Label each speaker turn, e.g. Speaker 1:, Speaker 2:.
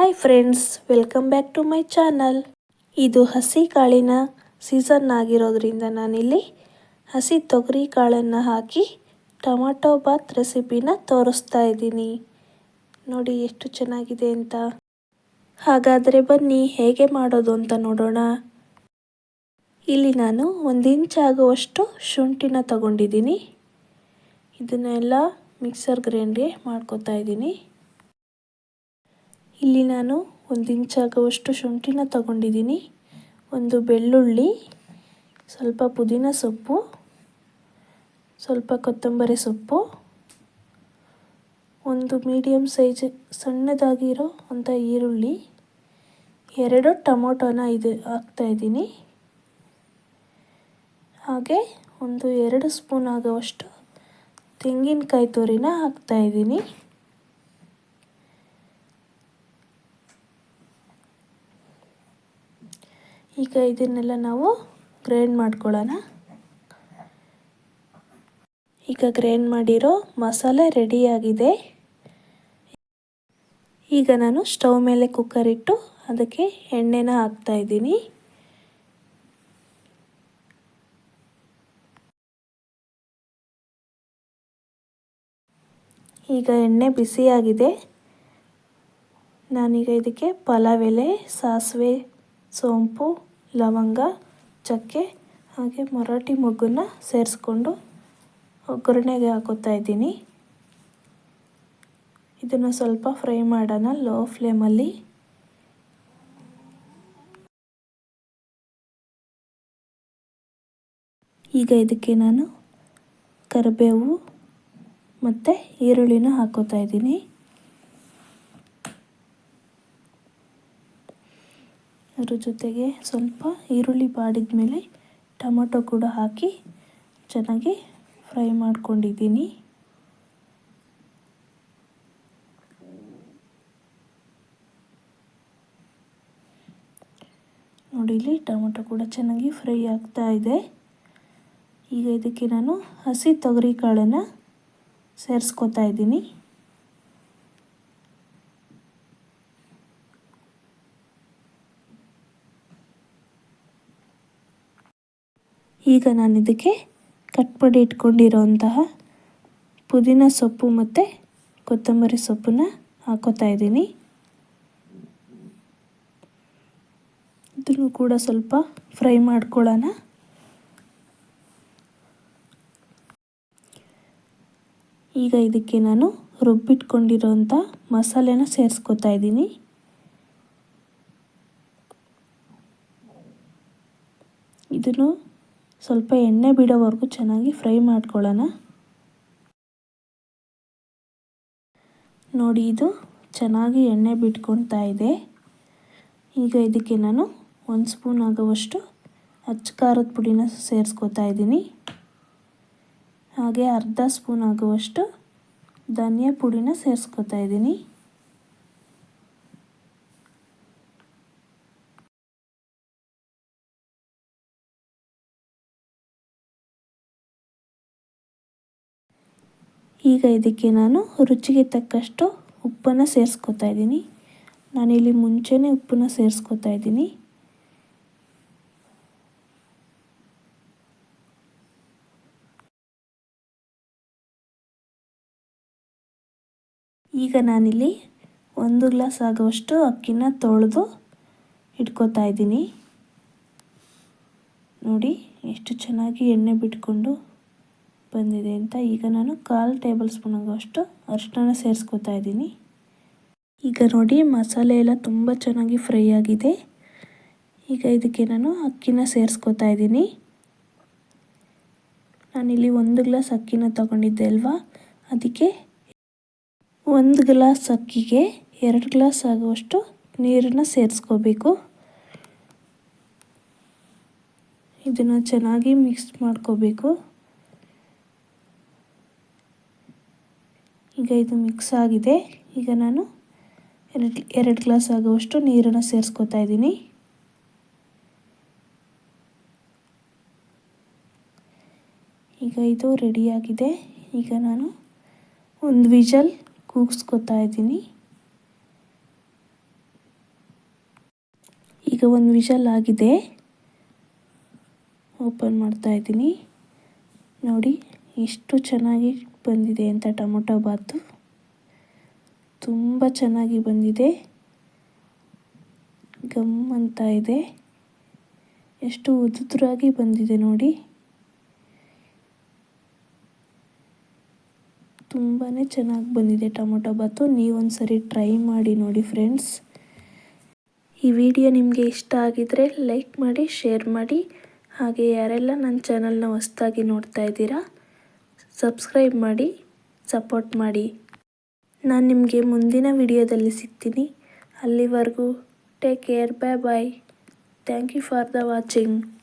Speaker 1: Hi friends, welcome back to my channel. ಇದು ಹಸಿ ಕಾಳಿನ ಸೀಸನ್ ಆಗಿರೋದ್ರಿಂದ ನಾನಿಲ್ಲಿ ಹಸಿ ತೊಗರಿ ಕಾಳನ್ನು ಹಾಕಿ ಟೊಮಾಟೊ ಬಾತ್ ರೆಸಿಪಿನ ತೋರಿಸ್ತಾ ಇದ್ದೀನಿ. ನೋಡಿ ಎಷ್ಟು ಚೆನ್ನಾಗಿದೆ ಅಂತ. ಹಾಗಾದರೆ ಬನ್ನಿ ಹೇಗೆ ಮಾಡೋದು ಅಂತ ನೋಡೋಣ. ಇಲ್ಲಿ ನಾನು 1 ಇಂಚ್ ಆಗುವಷ್ಟು ಶುಂಠಿನ ತಗೊಂಡಿದ್ದೀನಿ. ಇದನ್ನೆಲ್ಲ ಮಿಕ್ಸರ್ ಗ್ರೈಂಡ್ಗೆ ಮಾಡ್ಕೊತಾ ಇದ್ದೀನಿ. ಇಲ್ಲಿ ನಾನು 1 ಇಂಚ್ ಆಗುವಷ್ಟು ಶುಂಠಿನ ತಗೊಂಡಿದ್ದೀನಿ. ಒಂದು ಬೆಳ್ಳುಳ್ಳಿ, ಸ್ವಲ್ಪ ಪುದೀನ ಸೊಪ್ಪು, ಸ್ವಲ್ಪ ಕೊತ್ತಂಬರಿ ಸೊಪ್ಪು, ಒಂದು ಮೀಡಿಯಮ್ ಸೈಜ್ ಸಣ್ಣದಾಗಿರೋ ಅಂಥ ಈರುಳ್ಳಿ, 2 ಟೊಮೊಟೊನ ಹಾಕ್ತಾ ಇದ್ದೀನಿ. ಹಾಗೆ ಒಂದು 2 ಸ್ಪೂನ್ ಆಗುವಷ್ಟು ತೆಂಗಿನಕಾಯಿ ತುರಿನ ಹಾಕ್ತಾ ಇದ್ದೀನಿ. ಈಗ ಇದನ್ನೆಲ್ಲ ನಾವು ಗ್ರೈಂಡ್ ಮಾಡ್ಕೊಳ್ಳೋಣ. ಈಗ ಗ್ರೈಂಡ್ ಮಾಡಿರೋ ಮಸಾಲೆ ರೆಡಿಯಾಗಿದೆ. ಈಗ ನಾನು ಸ್ಟವ್ ಮೇಲೆ ಕುಕ್ಕರ್ ಇಟ್ಟು ಅದಕ್ಕೆ ಎಣ್ಣೆನ ಹಾಕ್ತಾ ಇದ್ದೀನಿ. ಈಗ ಎಣ್ಣೆ ಬಿಸಿಯಾಗಿದೆ. ನಾನೀಗ ಇದಕ್ಕೆ ಪಲಾವ್ ಎಲೆ, ಸಾಸಿವೆ, ಸೋಂಪು, ಲವಂಗ, ಚಕ್ಕೆ ಹಾಗೆ ಮರಾಠಿ ಮೊಗ್ಗನ್ನ ಸೇರಿಸ್ಕೊಂಡು ಒಗ್ಗರಣೆಗೆ ಹಾಕೋತಾ ಇದ್ದೀನಿ. ಇದನ್ನು ಸ್ವಲ್ಪ ಫ್ರೈ ಮಾಡೋಣ ಲೋ ಫ್ಲೇಮಲ್ಲಿ. ಈಗ ಇದಕ್ಕೆ ನಾನು ಕರಿಬೇವು ಮತ್ತು ಈರುಳ್ಳಿನ ಹಾಕೋತಾ ಇದ್ದೀನಿ. ಅದ್ರ ಜೊತೆಗೆ ಸ್ವಲ್ಪ ಈರುಳ್ಳಿ ಬಾಡಿದ ಮೇಲೆ ಟೊಮೊಟೊ ಕೂಡ ಹಾಕಿ ಚೆನ್ನಾಗಿ ಫ್ರೈ ಮಾಡ್ಕೊಂಡಿದ್ದೀನಿ. ನೋಡಿ, ಇಲ್ಲಿ ಟೊಮೊಟೊ ಕೂಡ ಚೆನ್ನಾಗಿ ಫ್ರೈ ಆಗ್ತಾ ಇದೆ. ಈಗ ಇದಕ್ಕೆ ನಾನು ಹಸಿ ತೊಗರಿ ಕಾಳನ್ನು ಸೇರಿಸ್ಕೊತಾ ಇದ್ದೀನಿ. ಈಗ ನಾನು ಇದಕ್ಕೆ ಕಟ್ ಮಾಡಿ ಇಟ್ಕೊಂಡಿರೋಂತಹ ಪುದೀನ ಸೊಪ್ಪು ಮತ್ತು ಕೊತ್ತಂಬರಿ ಸೊಪ್ಪನ್ನ ಹಾಕೋತಾ ಇದ್ದೀನಿ. ಇದನ್ನು ಕೂಡ ಸ್ವಲ್ಪ ಫ್ರೈ ಮಾಡ್ಕೊಳ್ಳೋಣ. ಈಗ ಇದಕ್ಕೆ ನಾನು ರುಬ್ಬಿಟ್ಕೊಂಡಿರೋಂಥ ಮಸಾಲೆನ ಸೇರಿಸ್ಕೊತಾ ಇದ್ದೀನಿ. ಇದನ್ನು ಸ್ವಲ್ಪ ಎಣ್ಣೆ ಬಿಡೋವರೆಗೂ ಚೆನ್ನಾಗಿ ಫ್ರೈ ಮಾಡ್ಕೊಳ್ಳೋಣ. ನೋಡಿ, ಇದು ಚೆನ್ನಾಗಿ ಎಣ್ಣೆ ಬಿಟ್ಕೊಳ್ತಾ ಇದೆ. ಈಗ ಇದಕ್ಕೆ ನಾನು 1 ಸ್ಪೂನ್ ಆಗುವಷ್ಟು ಅಚ್ಚ ಖಾರದ ಪುಡಿನ ಸೇರಿಸ್ಕೊತಾ ಇದ್ದೀನಿ. ಹಾಗೆ ಅರ್ಧ ಸ್ಪೂನ್ ಆಗುವಷ್ಟು ಧನಿಯಾ ಪುಡಿನ ಸೇರಿಸ್ಕೊತಾ ಇದ್ದೀನಿ. ಈಗ ಇದಕ್ಕೆ ನಾನು ರುಚಿಗೆ ತಕ್ಕಷ್ಟು ಉಪ್ಪನ್ನು ಸೇರಿಸ್ಕೊತಾ ಇದ್ದೀನಿ. ನಾನಿಲ್ಲಿ ಮುಂಚೆನೇ ಉಪ್ಪನ್ನು ಸೇರಿಸ್ಕೊತಾ ಇದ್ದೀನಿ. ಈಗ ನಾನಿಲ್ಲಿ 1 ಗ್ಲಾಸ್ ಆಗುವಷ್ಟು ಅಕ್ಕಿನ ತೊಳೆದು ಇಟ್ಕೊತಾ ಇದ್ದೀನಿ. ನೋಡಿ ಎಷ್ಟು ಚೆನ್ನಾಗಿ ಎಣ್ಣೆ ಬಿಟ್ಕೊಂಡು ಬಂದಿದೆ ಅಂತ. ಈಗ ನಾನು 1/4 ಟೇಬಲ್ ಸ್ಪೂನ್ ಆಗುವಷ್ಟು ಅರಿಶಿನ ಸೇರಿಸ್ಕೊತಾ ಇದ್ದೀನಿ. ಈಗ ನೋಡಿ, ಮಸಾಲೆ ಎಲ್ಲ ತುಂಬ ಚೆನ್ನಾಗಿ ಫ್ರೈ ಆಗಿದೆ. ಈಗ ಇದಕ್ಕೆ ನಾನು ಅಕ್ಕಿನ ಸೇರಿಸ್ಕೊತಾ ಇದ್ದೀನಿ. ನಾನಿಲ್ಲಿ 1 ಗ್ಲಾಸ್ ಅಕ್ಕಿನ ತಗೊಂಡಿದ್ದೆ ಅಲ್ವಾ, ಅದಕ್ಕೆ 1 ಗ್ಲಾಸ್ ಅಕ್ಕಿಗೆ 2 ಗ್ಲಾಸ್ ಆಗುವಷ್ಟು ನೀರನ್ನು ಸೇರಿಸ್ಕೋಬೇಕು. ಇದನ್ನು ಚೆನ್ನಾಗಿ ಮಿಕ್ಸ್ ಮಾಡ್ಕೋಬೇಕು. ಈಗ ಇದು ಮಿಕ್ಸ್ ಆಗಿದೆ. ಈಗ ನಾನು 2 ಗ್ಲಾಸ್ ಆಗುವಷ್ಟು ನೀರನ್ನು ಸೇರಿಸ್ಕೊತಾ ಇದ್ದೀನಿ. ಈಗ ಇದು ರೆಡಿಯಾಗಿದೆ. ಈಗ ನಾನು 1 ವಿಷಲ್ ಕೂಗಿಸ್ಕೊತಾ ಇದ್ದೀನಿ. ಈಗ ಒಂದು ವಿಷಲ್ ಆಗಿದೆ. ಓಪನ್ ಮಾಡ್ತಾ ಇದ್ದೀನಿ. ನೋಡಿ ಎಷ್ಟು ಚೆನ್ನಾಗಿ ಬಂದಿದೆ ಅಂತ ಟೊಮೊಟೊ ಬಾತು. ತುಂಬ ಚೆನ್ನಾಗಿ ಬಂದಿದೆ. ಗಮ್ ಅಂತ ಇದೆ. ಎಷ್ಟು ಉದುರಾಗಿ ಬಂದಿದೆ ನೋಡಿ. ತುಂಬಾ ಚೆನ್ನಾಗಿ ಬಂದಿದೆ ಟೊಮೊಟೊ ಬಾತು. ನೀವೊಂದ್ಸರಿ ಟ್ರೈ ಮಾಡಿ ನೋಡಿ ಫ್ರೆಂಡ್ಸ್. ಈ ವಿಡಿಯೋ ನಿಮಗೆ ಇಷ್ಟ ಆಗಿದರೆ ಲೈಕ್ ಮಾಡಿ, ಶೇರ್ ಮಾಡಿ. ಹಾಗೆ ಯಾರೆಲ್ಲ ನನ್ನ ಚಾನಲ್ನ ಹೊಸದಾಗಿ ನೋಡ್ತಾ ಇದ್ದೀರಾ ಸಬ್ಸ್ಕ್ರೈಬ್ ಮಾಡಿ, ಸಪೋರ್ಟ್ ಮಾಡಿ. ನಾನು ನಿಮಗೆ ಮುಂದಿನ ವಿಡಿಯೋದಲ್ಲಿ ಸಿಗ್ತೀನಿ. ಅಲ್ಲಿವರೆಗೂ take care, bye bye. Thank you for the watching.